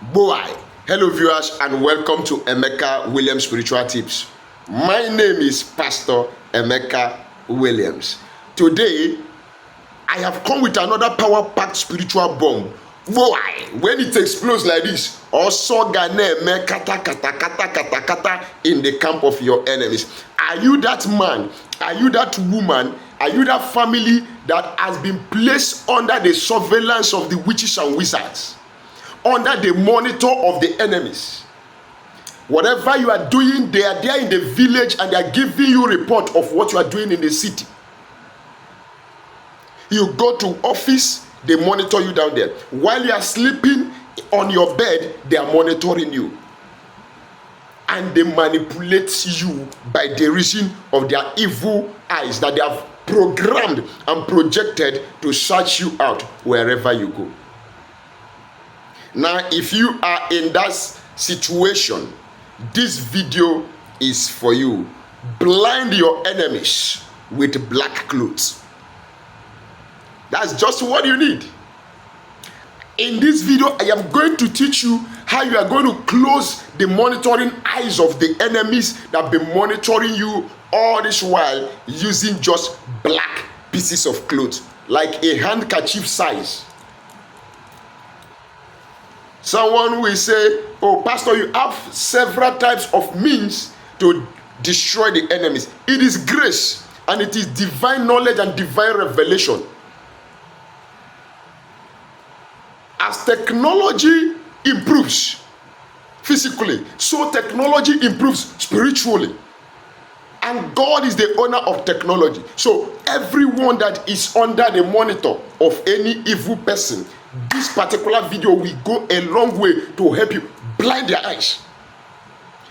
Boy, hello viewers and welcome to Emeka Williams Spiritual Tips. My name is Pastor Emeka Williams. Today, I have come with another power-packed spiritual bomb. Boy, when it explodes like this, also gane kata kata kata kata kata in the camp of your enemies. Are you that man? Are you that woman? Are you that family that has been placed under the surveillance of the witches and wizards? Under the monitor of the enemies? Whatever you are doing, they are there in the village and they are giving you a report of what you are doing in the city. You go to office, they monitor you down there. While you are sleeping on your bed, they are monitoring you. And they manipulate you by the reason of their evil eyes that they have programmed and projected to search you out wherever you go. Now, if you are in that situation, this video is for you. Blind your enemies with black clothes. That's just what you need. In this video, I am going to teach you how you are going to close the monitoring eyes of the enemies that have been monitoring you all this while using just black pieces of clothes, like a handkerchief size. Someone will say, oh, Pastor, you have several types of means to destroy the enemies. It is grace and it is divine knowledge and divine revelation. As technology improves physically, so technology improves spiritually. And God is the owner of technology. So everyone that is under the monitor of any evil person, this particular video will go a long way to help you blind their eyes.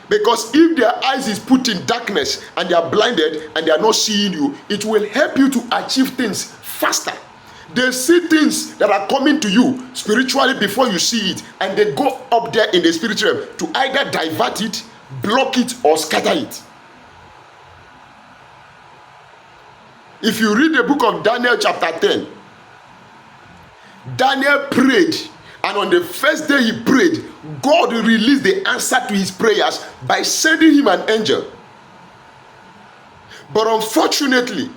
Because if their eyes is put in darkness and they are blinded and they are not seeing you, it will help you to achieve things faster. They see things that are coming to you spiritually before you see it, and they go up there in the spiritual realm to either divert it, block it, or scatter it. If you read the book of Daniel chapter 10, Daniel prayed, and on the first day he prayed, God released the answer to his prayers by sending him an angel. But unfortunately,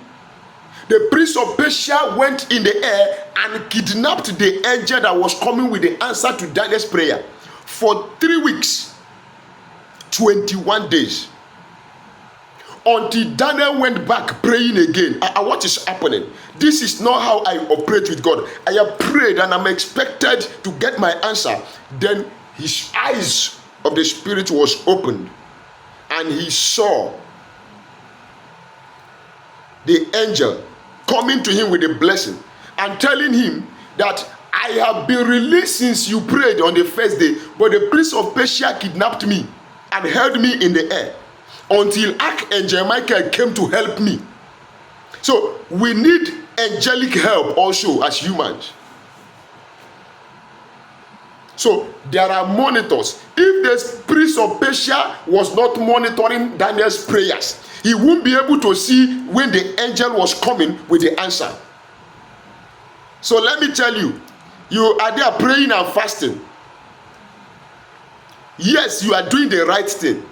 the prince of Persia went in the air and kidnapped the angel that was coming with the answer to Daniel's prayer for 3 weeks, 21 days. Until Daniel went back praying again. What is happening? This is not how I operate with God. I have prayed and I'm expected to get my answer. Then his eyes of the spirit was opened and he saw the angel coming to him with a blessing and telling him that I have been released since you prayed on the first day, but the prince of Persia kidnapped me and held me in the air until Archangel Michael came to help me. So we need angelic help also as humans. So there are monitors. If the prince of Persia was not monitoring Daniel's prayers, he won't be able to see when the angel was coming with the answer. So let me tell you, you are there praying and fasting. Yes, you are doing the right thing.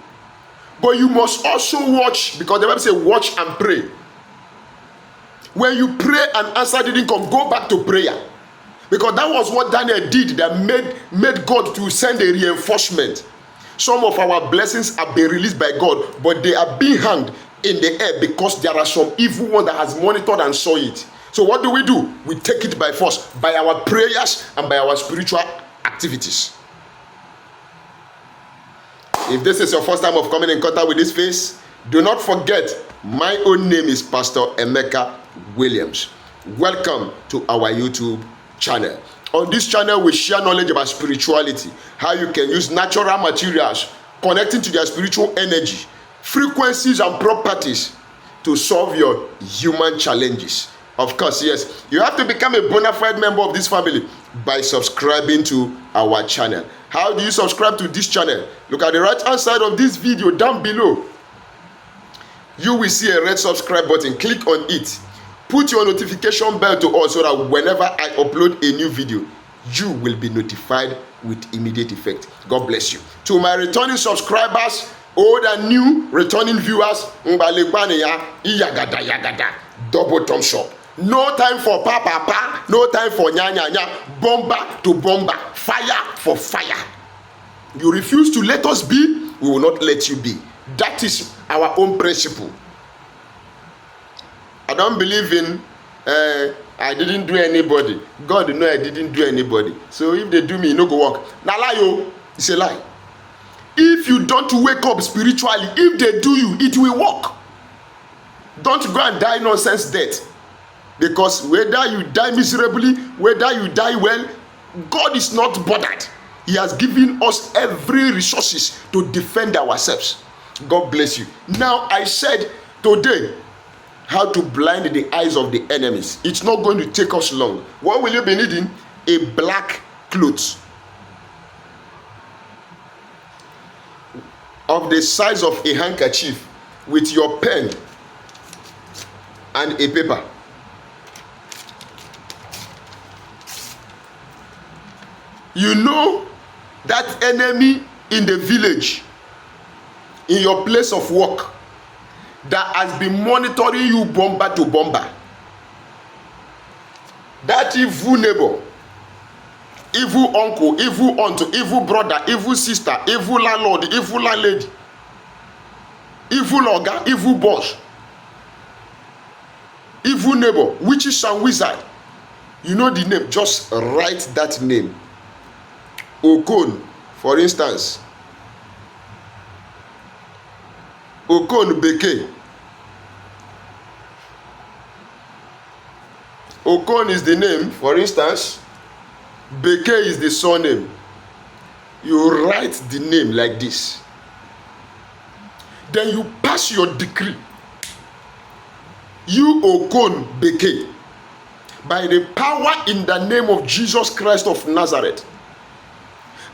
But you must also watch, because the Bible says watch and pray. When you pray and answer didn't come, go back to prayer. Because that was what Daniel did that made God to send a reinforcement. Some of our blessings have been released by God, but they are being hanged in the air because there are some evil one that has monitored and saw it. So what do? We take it by force, by our prayers and by our spiritual activities. If this is your first time of coming in contact with this face, do not forget, my own name is Pastor Emeka Williams. Welcome to our YouTube channel. On this channel, we share knowledge about spirituality, how you can use natural materials connecting to their spiritual energy, frequencies and properties to solve your human challenges. Of course, yes, you have to become a bona fide member of this family by subscribing to our channel. How do you subscribe to this channel? Look at the right hand side of this video down below. You will see a red subscribe button. Click on it. Put your notification bell to on so that whenever I upload a new video, you will be notified with immediate effect. God bless you. To my returning subscribers, old and new returning viewers, double thumbs up. No time for pa, no time for nya, bomber to bomber, fire for fire. You refuse to let us be, we will not let you be. That is our own principle. I don't believe in I didn't do anybody. God know I didn't do anybody. So if they do me, no go work. Now lie, yo. It's a lie. If you don't wake up spiritually, if they do you, it will work. Don't go and die nonsense death. Because whether you die miserably, whether you die well, God is not bothered. He has given us every resources to defend ourselves. God bless you. Now I said today, how to blind the eyes of the enemies. It's not going to take us long. What will you be needing? A black cloth of the size of a handkerchief with your pen and a paper. You know that enemy in the village, in your place of work, that has been monitoring you bomber to bomber. That evil neighbor, evil uncle, evil aunt, evil brother, evil sister, evil landlord, evil landlady, evil oga, evil boss, evil neighbor, witches and wizard. You know the name, just write that name. Okon, for instance. Okon Beke. Okon is the name, for instance. Beke is the surname. You write the name like this. Then you pass your decree. You Okon Beke, by the power in the name of Jesus Christ of Nazareth,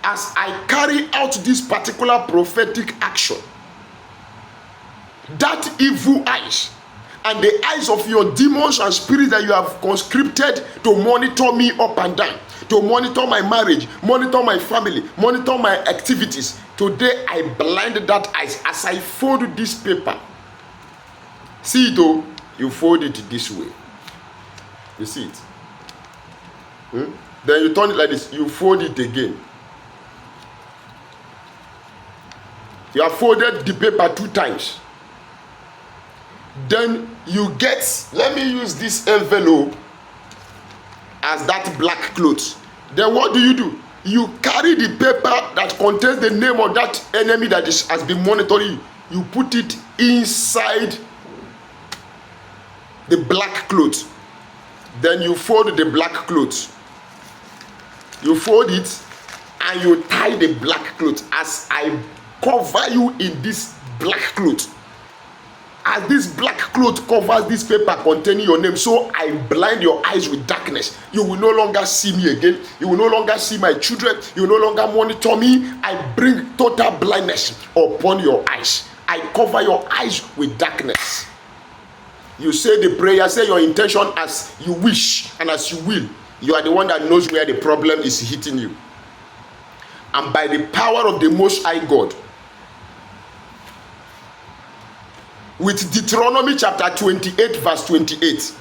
as I carry out this particular prophetic action, that evil eyes and the eyes of your demons and spirits that you have conscripted to monitor me up and down, to monitor my marriage, monitor my family, monitor my activities, today I blind that eyes as I fold this paper. See it, oh, you fold it this way. You see it? Then you turn it like this, you fold it again. You have folded the paper 2 times. Then you get, let me use this envelope as that black cloth. Then what do? You carry the paper that contains the name of that enemy that has been monitoring you. You put it inside the black cloth. Then you fold the black cloth. You fold it and you tie the black cloth as I cover you in this black cloth. As this black cloth covers this paper containing your name, so I blind your eyes with darkness. You will no longer see me again. You will no longer see my children. You will no longer monitor me. I bring total blindness upon your eyes. I cover your eyes with darkness. You say the prayer, say your intention as you wish and as you will. You are the one that knows where the problem is hitting you. And by the power of the Most High God, with Deuteronomy chapter 28 verse 28,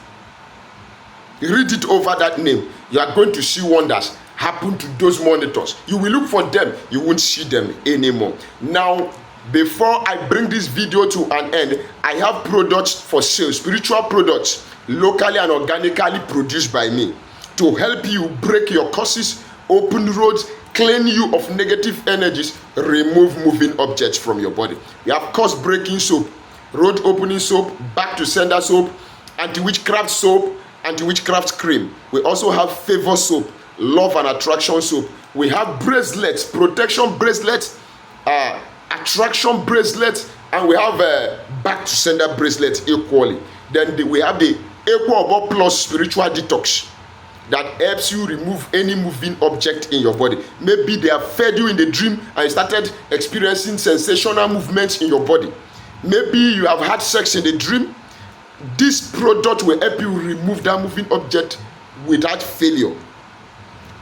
read it over that name. You are going to see wonders happen to those monitors. You will look for them, you won't see them anymore. Now, before I bring this video to an end, I have products for sale, spiritual products, locally and organically produced by me, to help you break your curses, open roads, clean you of negative energies, remove moving objects from your body. We have curse breaking soap, road opening soap, back to sender soap, anti-witchcraft soap, anti-witchcraft cream. We also have favor soap, love and attraction soap. We have bracelets, protection bracelets, attraction bracelets, and we have back to sender bracelets equally. Then we have the Equal Plus spiritual detox that helps you remove any moving object in your body. Maybe they have fed you in the dream and you started experiencing sensational movements in your body. Maybe you have had sex in the dream. This product will help you remove that moving object without failure.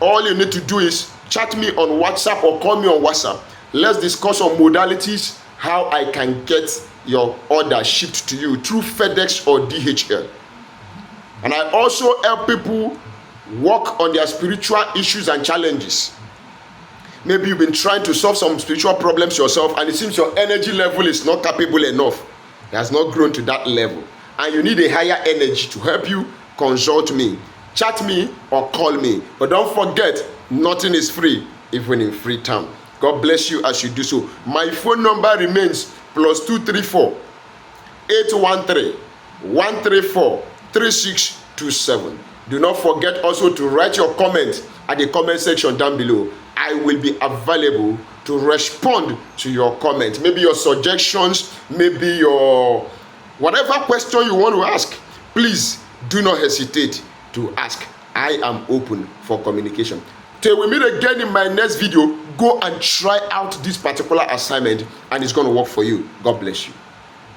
All you need to do is chat me on WhatsApp or call me on WhatsApp. Let's discuss on modalities, how I can get your order shipped to you through FedEx or DHL. And I also help people work on their spiritual issues and challenges. Maybe you've been trying to solve some spiritual problems yourself, and it seems your energy level is not capable enough. It has not grown to that level, and you need a higher energy. To help you, consult me, chat me, or call me. But don't forget, nothing is free, even in free time. God bless you as you do so. My phone number remains +234 813 134 3627. Do not forget also to write your comment at the comment section down below. I will be available to respond to your comment. Maybe your suggestions, maybe your whatever question you want to ask. Please do not hesitate to ask. I am open for communication. Till we meet again in my next video, go and try out this particular assignment, and it's going to work for you. God bless you.